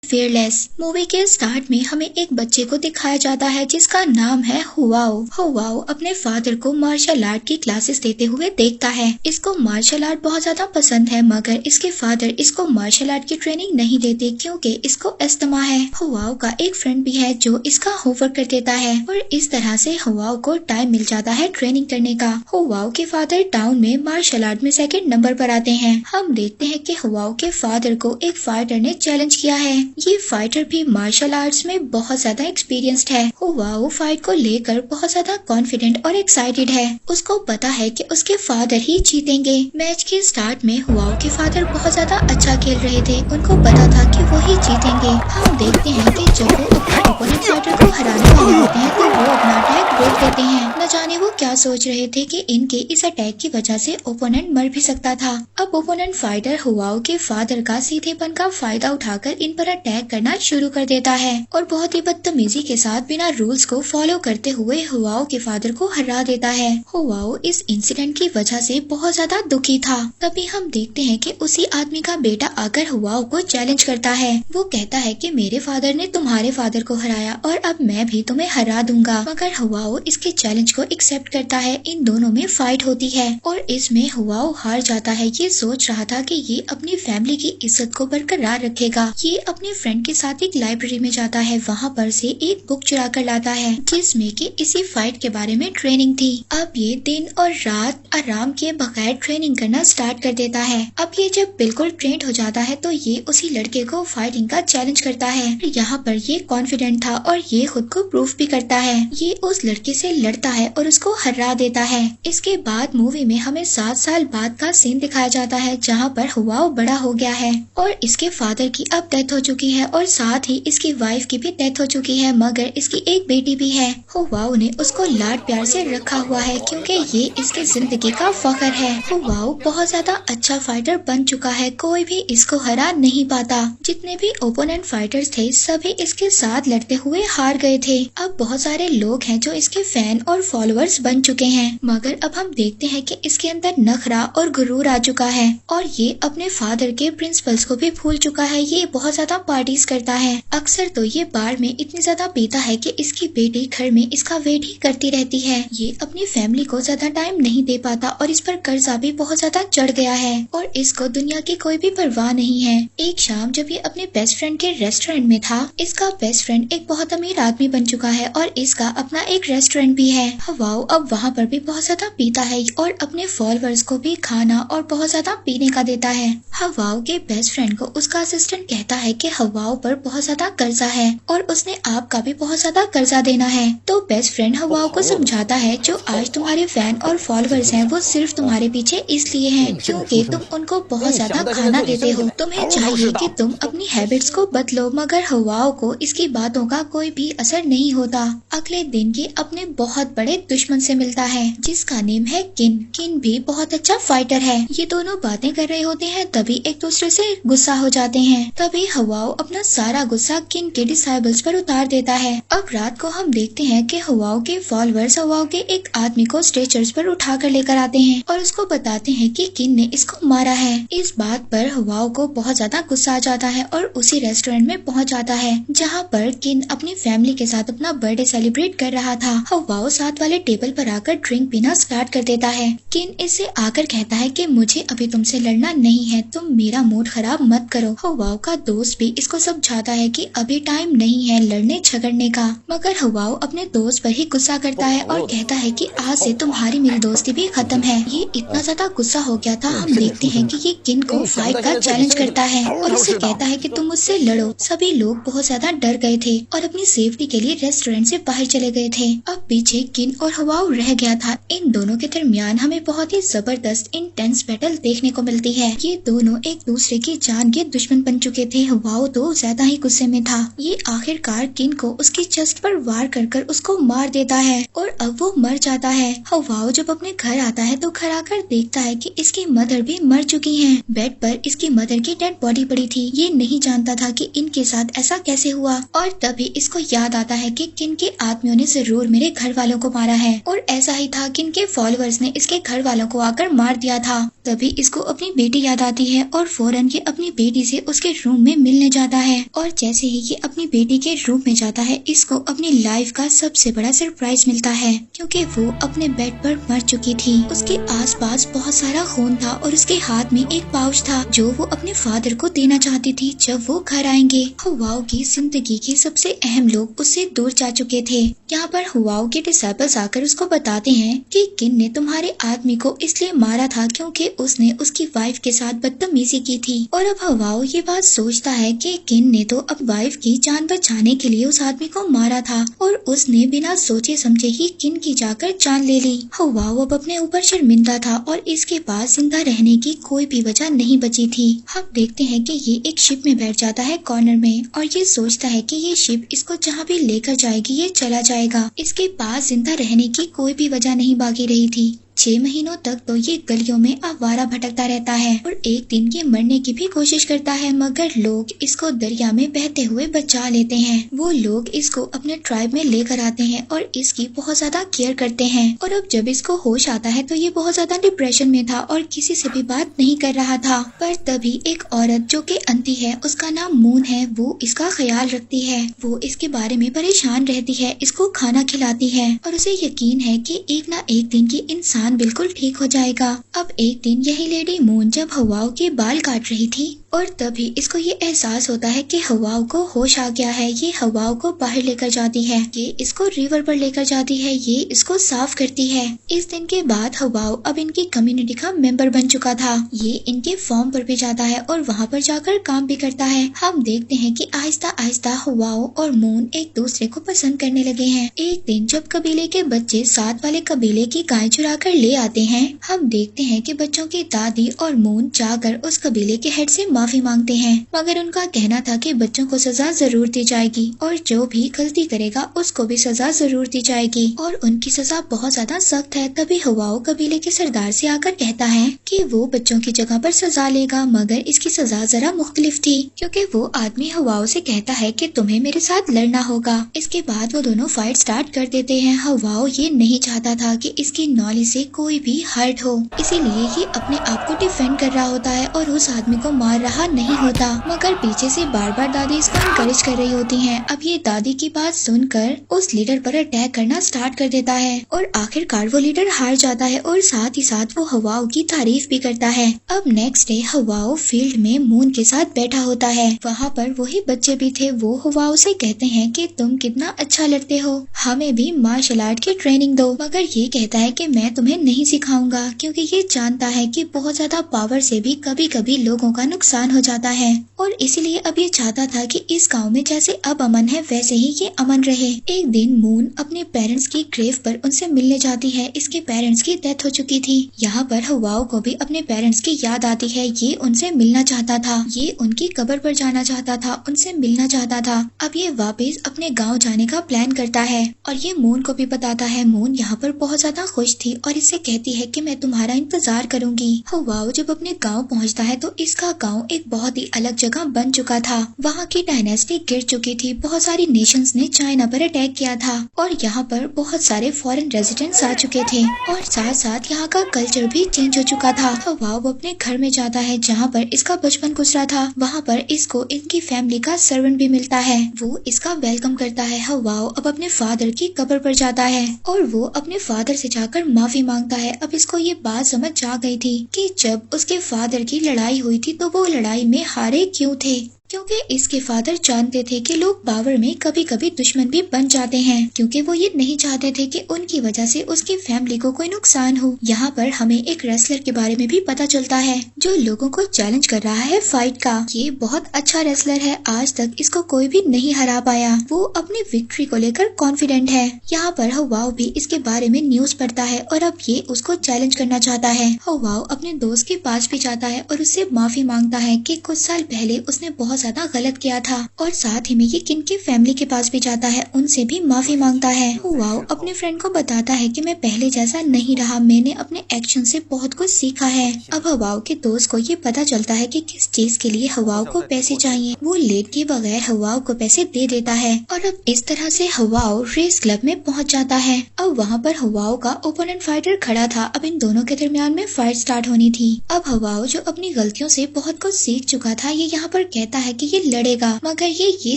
Fearless. Movie के start में हमें एक बच्चे को दिखाया जाता है जिसका नाम है हुआओ। हुआओ अपने फादर को मार्शल आर्ट की क्लासेस देते हुए देखता है। इसको मार्शल आर्ट बहुत ज्यादा पसंद है, मगर इसके फादर इसको मार्शल आर्ट की ट्रेनिंग नहीं देते क्योंकि इसको अस्थमा है। हुआओ का एक फ्रेंड भी है जो इसका होमवर्क कर देता है और इस तरह से हुआओ को टाइम मिल जाता है ट्रेनिंग करने का। हुआओ के फादर टाउन में मार्शल आर्ट में सेकंड नंबर पर आते हैं। हम देखते हैं कि हुआओ के फादर को एक फाइटर ने चैलेंज किया है। ये फाइटर भी मार्शल आर्ट्स में बहुत ज्यादा एक्सपीरियंस्ड है। हुआओ फाइट को लेकर बहुत ज्यादा कॉन्फिडेंट और एक्साइटेड है। उसको पता है कि उसके फादर ही जीतेंगे। मैच के स्टार्ट में हुआओ के फादर बहुत ज्यादा अच्छा खेल रहे थे। उनको पता था कि वो ही जीतेंगे। हम देखते हैं कि जब वो अपने ओपोनेंट फाइटर को हराने वाले होते हैं तो वो अपना अटैक रोक देते हैं। न जाने वो क्या सोच रहे थे कि इनके इस अटैक की वजह से ओपोनेंट मर भी सकता था। अब ओपोनेंट फाइटर हुआओ के फादर का सीधेपन का फायदा उठाकर इन पर अटैक करना शुरू कर देता है और बहुत ही बदतमीजी के साथ बिना रूल्स को फॉलो करते हुए हुआओ के फादर को हरा देता है। हुआओ इस इंसिडेंट की वजह से बहुत ज्यादा दुखी था। तभी हम देखते हैं कि उसी आदमी का बेटा आकर हुआओ को चैलेंज करता है। वो कहता है कि मेरे फादर ने तुम्हारे फादर को हराया और अब मैं भी तुम्हें हरा दूंगा। मगर हुआओ इसके चैलेंज को एक्सेप्ट करता है। इन दोनों में फाइट होती है और इसमें हुआओ हार जाता है। ये सोच रहा था कि ये अपनी फैमिली की इज्जत को बरकरार रखेगा। ये अपने फ्रेंड के साथ एक लाइब्रेरी में जाता है। वहाँ पर से एक बुक चुरा कर लाता है जिसमें कि इसी फाइट के बारे में ट्रेनिंग थी। अब ये दिन और रात आराम किए बगैर ट्रेनिंग करना स्टार्ट कर देता है। अब ये जब बिल्कुल ट्रेंड हो जाता है तो ये उसी लड़के को फाइटिंग का चैलेंज करता है। यहाँ पर ये कॉन्फिडेंट था और ये खुद को प्रूफ भी करता है। ये उस लड़के से लड़ता है और उसको हरा देता है। इसके बाद मूवी में हमें 7 साल बाद का सीन दिखाया जाता है जहाँ पर हुआओ बड़ा हो गया है और इसके फादर की अब डेथ हो चुकी है और साथ ही इसकी वाइफ की भी डेथ हो चुकी है, मगर इसकी एक बेटी भी है। हुआओ ने उसको लाड प्यार से रखा हुआ है क्योंकि ये इसकी जिंदगी का फख्र है। हुआओ बहुत ज्यादा अच्छा फाइटर बन चुका है। कोई भी इसको हरा नहीं पाता। जितने भी ओपोनेंट फाइटर्स थे सभी इसके साथ लड़ते हुए हार गए थे। अब बहुत सारे लोग हैं जो इसके फैन और फॉलोअर्स बन चुके हैं, मगर अब हम देखते हैं कि इसके अंदर नखरा और गुरूर आ चुका है और ये अपने फादर के प्रिंसिपल्स को भी भूल चुका है। ये बहुत ज्यादा पार्टीज करता है। अक्सर तो ये बार में इतनी ज्यादा पीता है कि इसकी बेटी घर में इसका वेट ही करती रहती है। ये अपनी फैमिली को ज्यादा टाइम नहीं दे पाता और इस पर कर्जा भी बहुत ज्यादा चढ़ गया है और इसको दुनिया की कोई भी परवाह नहीं है। एक शाम जब ये अपने बेस्ट फ्रेंड के रेस्टोरेंट में था, इसका बेस्ट फ्रेंड एक बहुत अमीर आदमी बन चुका है और इसका अपना एक रेस्टोरेंट भी है। हुआओ अब वहाँ पर भी बहुत ज्यादा पीता है और अपने फॉलोअर्स को भी खाना और बहुत ज्यादा पीने का देता है। हुआओ के बेस्ट फ्रेंड को उसका असिस्टेंट कहता है कि हुआओ पर बहुत ज्यादा कर्जा है और उसने आपका भी बहुत ज्यादा कर्जा देना है। तो बेस्ट फ्रेंड हुआओ को समझाता है जो आज तुम्हारे फैन और फॉलोअर्स हैं वो सिर्फ तुम्हारे पीछे इसलिए हैं क्योंकि तुम उनको बहुत ज्यादा खाना देते हो। तुम्हें चाहिए कि तुम अपनी हैबिट्स को बदलो, मगर हुआओ को इसकी बातों का कोई भी असर नहीं होता। अगले दिन ये अपने बहुत बड़े दुश्मन से मिलता है जिसका नेम है किन। किन भी बहुत अच्छा फाइटर है। ये दोनों बातें कर रहे होते हैं तभी एक दूसरे से गुस्सा हो जाते हैं। तभी हुआओ अपना सारा गुस्सा किन के डिसाइबल्स पर उतार देता है। अब रात को हम देखते हैं कि हुआओ के फॉलोअर्स हुआओ के एक आदमी को स्ट्रेचर्स पर उठा कर लेकर आते हैं और उसको बताते हैं कि किन ने इसको मारा है। इस बात पर हुआओ को बहुत ज्यादा गुस्सा आ जाता है और उसी रेस्टोरेंट में पहुंच जाता है जहां पर किन अपनी फैमिली के साथ अपना बर्थडे सेलिब्रेट कर रहा था। हुआओ साथ वाले टेबल पर आकर ड्रिंक पीना स्टार्ट कर देता है। किन इससे आकर कहता है कि मुझे अभी तुमसे लड़ना नहीं है, तुम मेरा मूड खराब मत करो। हुआओ का दोस्त भी इसको समझाता है कि अभी टाइम नहीं है लड़ने झगड़ने का, मगर हुआओ अपने दोस्त पर ही गुस्सा करता है और कहता है कि आज से तुम्हारी मेरी दोस्ती भी खत्म है। ये इतना ज्यादा गुस्सा हो गया था। हम देखते हैं कि ये किन को फाइट का चैलेंज करता है और उससे कहता है कि तुम मुझसे लड़ो। सभी लोग बहुत ज्यादा डर गए थे और अपनी सेफ्टी के लिए रेस्टोरेंट से बाहर चले गए थे। अब पीछे किन और हुआओ रह गया था। इन दोनों के दरमियान हमें बहुत ही जबरदस्त इंटेंस बैटल देखने को मिलती है। ये दोनों एक दूसरे की जान के दुश्मन बन चुके थे। हुआओ तो ज्यादा ही गुस्से में था। ये आखिरकार किन को उसकी चेस्ट पर वार कर उसको मार देता है और अब वो मर जाता है। हुआओ जब अपने घर आता है तो घर आकर देखता है कि इसकी मदर भी मर चुकी हैं। बेड पर इसकी मदर की डेड बॉडी पड़ी थी। ये नहीं जानता था कि इनके साथ ऐसा कैसे हुआ और तभी इसको याद आता है कि किन के आदमियों ने जरूर मेरे घर वालों को मारा है। और ऐसा ही था कि इनके फॉलोअर्स ने इसके घर वालों को आकर मार दिया था। तभी इसको अपनी बेटी याद आती है और फौरन ये अपनी बेटी से उसके रूम में मिलने जाता है। और जैसे ही ये अपनी बेटी के रूम में जाता है, इसको अपनी लाइफ का सबसे बड़ा सरप्राइज मिलता है, क्योंकि वो अपने बेड पर मर चुकी थी। उसके आसपास बहुत सारा खून था और उसके हाथ में एक पाउच था जो वो अपने फादर को देना चाहती थी जब वो घर आएंगे। हुआओ की जिंदगी के सबसे अहम लोग उससे दूर जा चुके थे। यहाँ पर हुआओ के डिसाइपल्स आकर उसको बताते हैं कि किन ने तुम्हारे आदमी को इसलिए मारा था क्योंकि उसने उसकी वाइफ के साथ बदतमीजी की थी। और अब हुआओ ये बात सोचता है कि किन ने तो अब वाइफ की जान बचाने के लिए उस आदमी को मारा था और उसने बिना सोचे समझे ही किन की जाकर जान ले ली। हुआओ अब अपने ऊपर शर्मिंदा था और इसके पास जिंदा रहने की कोई भी वजह नहीं बची थी। हम देखते हैं कि ये एक शिप में बैठ जाता है कॉर्नर में और ये सोचता है कि ये शिप इसको जहाँ भी लेकर जाएगी ये चला जाएगा। इसके पास जिंदा रहने की कोई भी वजह नहीं बाकी रही थी। 6 महीनों तक तो ये गलियों में आवारा भटकता रहता है और एक दिन ये मरने की भी कोशिश करता है, मगर लोग इसको दरिया में बहते हुए बचा लेते हैं। वो लोग इसको अपने ट्राइब में लेकर आते हैं और इसकी बहुत ज्यादा केयर करते हैं। और अब जब इसको होश आता है तो ये बहुत ज्यादा डिप्रेशन में था और किसी से भी बात नहीं कर रहा था। पर तभी एक औरत जो कि अंती है, उसका नाम मून है, वो इसका ख्याल रखती है। वो इसके बारे में परेशान रहती है, इसको खाना खिलाती है और उसे यकीन है कि एक ना एक दिन की इंसान बिल्कुल ठीक हो जाएगा। अब एक दिन यही लेडी मून जब हुआओ के बाल काट रही थी और तभी इसको ये एहसास होता है कि हुआओ को होश आ गया है। ये हुआओ को बाहर लेकर जाती है, ये इसको रिवर पर लेकर जाती है, ये इसको साफ करती है। इस दिन के बाद हुआओ अब इनकी कम्युनिटी का मेंबर बन चुका था। ये इनके फॉर्म पर भी जाता है और वहाँ पर जाकर काम भी करता है। हम देखते हैं कि आहिस्ता आहिस्ता हुआओ और मून एक दूसरे को पसंद करने लगे हैं। एक दिन जब कबीले के बच्चे साथ वाले कबीले की गाय चुरा कर ले आते हैं, हम देखते हैं कि बच्चों की दादी और मून जाकर उस कबीले के हेड से माफी मांगते हैं, मगर उनका कहना था कि बच्चों को सजा जरूर दी जाएगी और जो भी गलती करेगा उसको भी सजा जरूर दी जाएगी और उनकी सजा बहुत ज्यादा सख्त है। तभी हुआओ कबीले के सरदार से आकर कहता है कि वो बच्चों की जगह पर सजा लेगा, मगर इसकी सजा जरा मुख्तलिफ थी, क्योंकि वो आदमी हुआओ से कहता है कि तुम्हें मेरे साथ लड़ना होगा। इसके बाद वो दोनों फाइट स्टार्ट कर देते हैं। हुआओ ये नहीं चाहता था कि इसकी नॉलेज से कोई भी हर्ट हो, इसीलिए ये अपने आप को डिफेंड कर रहा होता है और उस आदमी को मार रहा नहीं होता, मगर पीछे से बार बार दादी इसको इनकरेज कर रही होती हैं। अब ये दादी की बात सुनकर उस लीडर पर अटैक करना स्टार्ट कर देता है और आखिरकार वो लीडर हार जाता है और साथ ही साथ वो हुआओ की तारीफ भी करता है। अब नेक्स्ट डे हुआओ फील्ड में मून के साथ बैठा होता है। वहाँ पर वही बच्चे भी थे। वो हुआओ से कहते हैं कि तुम कितना अच्छा लड़ते हो, हमें भी मार्शल आर्ट की ट्रेनिंग दो, मगर ये कहता है कि मैं तुम्हें नहीं सिखाऊंगा, क्योंकि ये जानता है कि बहुत ज्यादा पावर से भी कभी कभी लोगों का नुकसान हो जाता है और इसीलिए अब ये चाहता था कि इस गांव में जैसे अब अमन है वैसे ही ये अमन रहे। एक दिन मून अपने पेरेंट्स की ग्रेव पर उनसे मिलने जाती है। इसके पेरेंट्स की डेथ हो चुकी थी। यहाँ पर हुआओ को भी अपने पेरेंट्स की याद आती है। ये उनसे मिलना चाहता था, ये उनकी कब्र पर जाना चाहता था, उनसे मिलना चाहता था। अब ये वापस अपने गाँव जाने का प्लान करता है और ये मून को भी बताता है। मून यहाँ पर बहुत ज्यादा खुश थी और इससे कहती है कि मैं तुम्हारा इंतजार करूंगी। हुआओ जब अपने गाँव पहुँचता है तो इसका गाँव एक बहुत ही अलग जगह बन चुका था। वहाँ की डायनेस्टी गिर चुकी थी, बहुत सारी नेशंस ने चाइना पर अटैक किया था और यहाँ पर बहुत सारे फॉरेन रेजिडेंट्स आ चुके थे और साथ साथ यहाँ का कल्चर भी चेंज हो चुका था। हुआओ अपने घर में जाता है जहाँ पर इसका बचपन गुजरा था। वहाँ पर इसको इनकी फैमिली का सर्वेंट भी मिलता है, वो इसका वेलकम करता है। हुआओ अब अपने फादर की कब्र पर जाता है और वो अपने फादर से जाकर माफी मांगता है। अब इसको ये बात समझ आ गई थी कि जब उसके फादर की लड़ाई हुई थी तो वो लड़ाई में हारे क्यों थे, क्योंकि इसके फादर जानते थे कि लोग पावर में कभी कभी दुश्मन भी बन जाते हैं, क्योंकि वो ये नहीं चाहते थे कि उनकी वजह से उसकी फैमिली को कोई नुकसान हो। यहाँ पर हमें एक रेसलर के बारे में भी पता चलता है जो लोगों को चैलेंज कर रहा है फाइट का। ये बहुत अच्छा रेसलर है, आज तक इसको कोई भी नहीं हरा पाया। वो अपनी विक्ट्री को लेकर कॉन्फिडेंट है। यहाँ पर हुआओ भी इसके बारे में न्यूज पढ़ता है और अब ये उसको चैलेंज करना चाहता है। हुआओ अपने दोस्त के पास भी जाता है और उससे माफी मांगता है कि कुछ साल पहले उसने बहुत बहुत ज्यादा गलत किया था और साथ ही में ये किन की फैमिली के पास भी जाता है, उनसे भी माफी मांगता है। हुआओ अपने फ्रेंड को बताता है कि मैं पहले जैसा नहीं रहा, मैंने अपने एक्शन से बहुत कुछ सीखा है। अब हुआओ के दोस्त को ये पता चलता है कि किस चीज के लिए हुआओ को पैसे चाहिए। वो लेट के बगैर हुआओ को पैसे दे देता है और अब इस तरह से हुआओ रेस क्लब में पहुंच जाता है। अब वहाँ पर हुआओ का ओपोनेंट फाइटर खड़ा था। अब इन दोनों के दरमियान में फाइट स्टार्ट होनी थी। अब हुआओ जो अपनी गलतियों से बहुत कुछ सीख चुका था, ये यहाँ पर कहता है कि ये लड़ेगा, मगर ये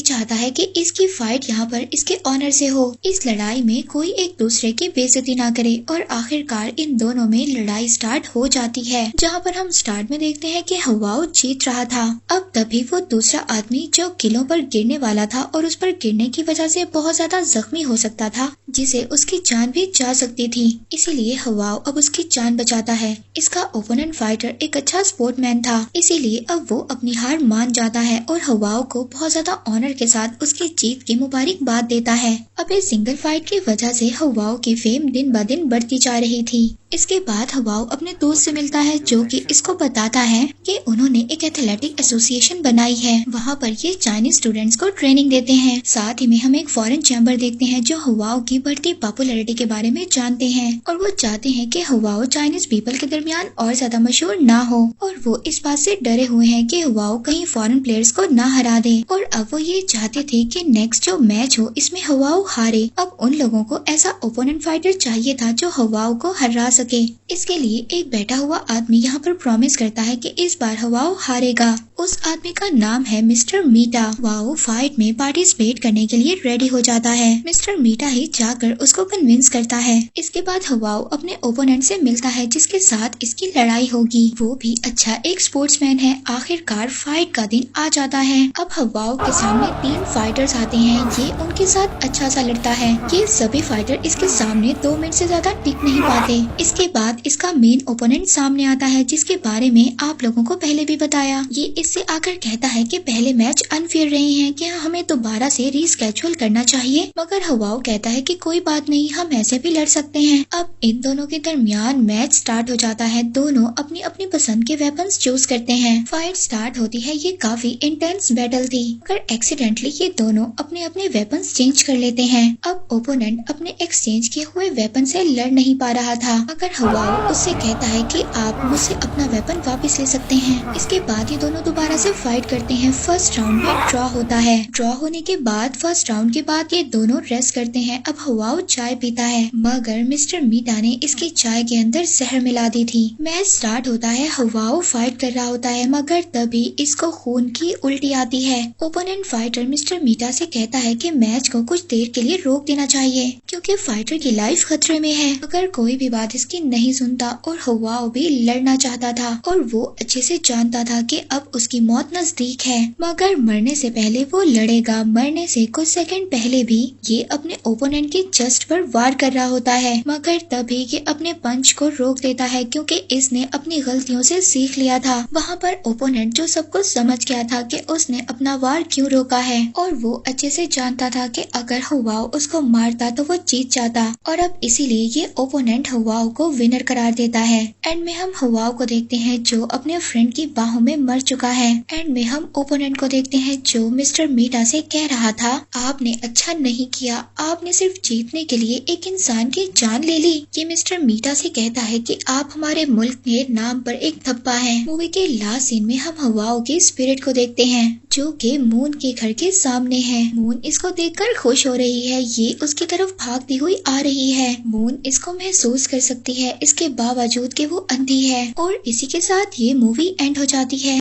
चाहता है कि इसकी फाइट यहाँ पर इसके ऑनर से हो। इस लड़ाई में कोई एक दूसरे की बेइज्जती ना करे और आखिरकार इन दोनों में लड़ाई स्टार्ट हो जाती है, जहाँ पर हम स्टार्ट में देखते हैं कि हुआओ जीत रहा था। अब तभी वो दूसरा आदमी जो किलों पर गिरने वाला था और उस पर गिरने की वजह से बहुत ज्यादा जख्मी हो सकता था, जिसे उसकी जान भी जा सकती थी, इसीलिए हुआओ अब उसकी जान बचाता है। इसका ओपोनेंट फाइटर एक अच्छा स्पोर्टमैन था, इसीलिए अब वो अपनी हार मान जाता है और हुआओ को बहुत ज्यादा ऑनर के साथ उसकी जीत की मुबारकबाद देता है। अब इस सिंगल फाइट की वजह से हुआओ की फेम दिन ब दिन बढ़ती जा रही थी। इसके बाद हुआओ अपने दोस्त से मिलता है जो कि इसको बताता है कि उन्होंने एक एथलेटिक एसोसिएशन बनाई है। वहाँ पर ये चाइनीज स्टूडेंट्स को ट्रेनिंग देते हैं। साथ ही में हम एक फॉरेन चैम्बर देखते हैं जो हुआओ की बढ़ती पॉपुलैरिटी के बारे में जानते हैं और वो चाहते हैं कि हुआओ चाइनीज पीपल के दरमियान और ज्यादा मशहूर ना हो और वो इस बात से डरे हुए हैं कि हुआओ कहीं फॉरेन प्लेयर्स को ना हरा दे। और अब वो ये चाहते थे कि नेक्स्ट जो मैच हो इसमें हुआओ हारे। अब उन लोगों को ऐसा ओपोनेंट फाइटर चाहिए था जो हुआओ को हरा सके। इसके लिए एक बैठा हुआ आदमी यहाँ पर प्रॉमिस करता है कि इस बार हुआओ हारेगा। उस आदमी का नाम है मिस्टर मीटा। हुआओ फाइट में पार्टिसिपेट करने के लिए रेडी हो जाता है। मिस्टर मीटा ही जाकर उसको कन्विंस करता है। इसके बाद हुआओ अपने ओपोनेंट से मिलता है जिसके साथ इसकी लड़ाई होगी। वो भी अच्छा एक स्पोर्ट्समैन है। आखिरकार फाइट का दिन आ जाता है। अब हुआओ के सामने 3 फाइटर्स आते हैं। ये उनके साथ अच्छा सा लड़ता है। ये सभी फाइटर इसके सामने 2 मिनट से ज्यादा टिक नहीं पाते। इसके बाद इसका मेन ओपोनेंट सामने आता है जिसके बारे में आप लोगों को पहले भी बताया। ये इससे आकर कहता है कि पहले मैच अनफेयर रहे हैं, कि हमें दोबारा से रीस्केड्यूल करना चाहिए। मगर हुआओ कहता है कि कोई बात नहीं, हम ऐसे भी लड़ सकते हैं। अब इन दोनों के दरमियान मैच स्टार्ट हो जाता है। दोनों अपनी अपनी पसंद के वेपन्स चूज करते हैं। फाइट स्टार्ट होती है। ये काफी इंटेंस बैटल थी, मगर एक्सीडेंटली ये दोनों अपने अपने वेपन्स चेंज कर लेते हैं। अब ओपोनेंट अपने एक्सचेंज किए हुए वेपन से लड़ नहीं पा रहा था, मगर हुआओ उससे कहता है कि आप मुझसे अपना वेपन वापस ले सकते हैं। इसके बाद ये दोनों दोबारा से फाइट करते हैं। फर्स्ट राउंड में ड्रॉ होता है। ड्रॉ होने के बाद फर्स्ट राउंड के बाद ये दोनों रेस्ट करते हैं। अब हुआओ चाय पीता है, मगर मिस्टर मीटा ने इसकी चाय के अंदर जहर मिला दी थी। मैच स्टार्ट होता है। हुआओ फाइट कर रहा होता है, मगर तभी इसको खून की उल्टी आती है। ओपोनेंट फाइटर मिस्टर मीटा से कहता है कि मैच को कुछ देर के लिए रोक देना चाहिए क्योंकि फाइटर की लाइफ खतरे में है, मगर कोई भी बात इसकी नहीं सुनता और हुआओ भी लड़ना चाहता था और वो अच्छे से जानता था कि अब उसकी मौत नजदीक है, मगर मरने से पहले वो लड़ेगा। मरने से कुछ सेकंड पहले भी ये अपने ओपोनेंट की चेस्ट पर वार कर रहा होता है, मगर तभी ये अपने पंच को रोक देता है क्योंकि इसने अपनी गलतियों से सीख लिया था। वहाँ पर ओपोनेंट जो सब कुछ समझ गया था कि उसने अपना वार क्यों रोका है और वो अच्छे से जानता था कि अगर हुआओ उसको मारता तो वो जीत जाता और अब इसीलिए ये ओपोनेंट हुआओ को विनर करार देता है। एंड में हम हुआओ को देखते हैं जो अपने फ्रेंड की बाहों में मर चुका है। एंड में हम ओपोनेंट को देखते हैं जो मिस्टर मीटा से कह रहा था आपने अच्छा नहीं किया, आपने सिर्फ जीतने के लिए एक इंसान की जान ले ली। ये मिस्टर मीटा से कहता है कि आप हमारे मुल्क के नाम पर एक धब्बा हैं। मूवी के लास्ट सीन में हम हुआओ की स्पिरिट को देखते हैं जो कि मून के घर के सामने है। मून इसको देखकर खुश हो रही है। ये उसकी तरफ भागती हुई आ रही है। मून इसको महसूस कर सकती है, इसके बावजूद कि वो अंधी है। और इसी के साथ ये मूवी एंड हो जाती है।